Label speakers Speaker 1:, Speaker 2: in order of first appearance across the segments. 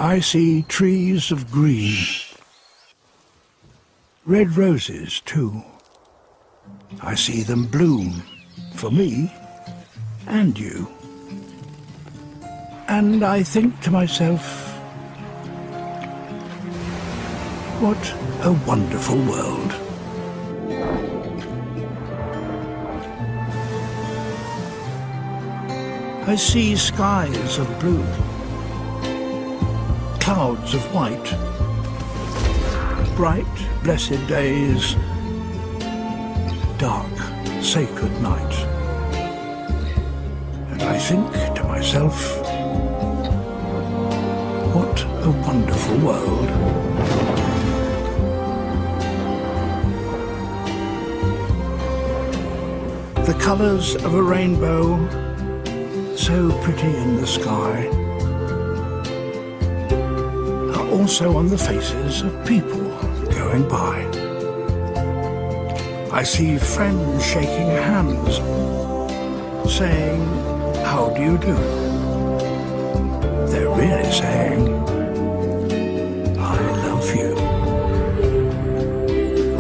Speaker 1: I see trees of green, red roses too. I see them bloom for me and you. And I think to myself, what a wonderful world. I see skies of blue, clouds of white, bright, blessed days, dark, sacred night. And I think to myself, what a wonderful world. The colours of a rainbow, so pretty in the sky, are also on the faces of people going by. I see friends shaking hands, saying, how do you do? They're really saying, I love you.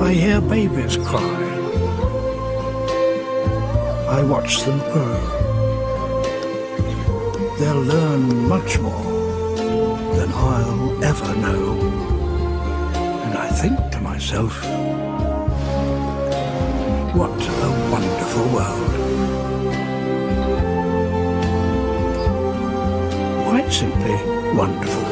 Speaker 1: I hear babies cry. I watch them grow. They'll learn much more than I'll ever know. And I think to myself, what a wonderful world. Quite simply wonderful.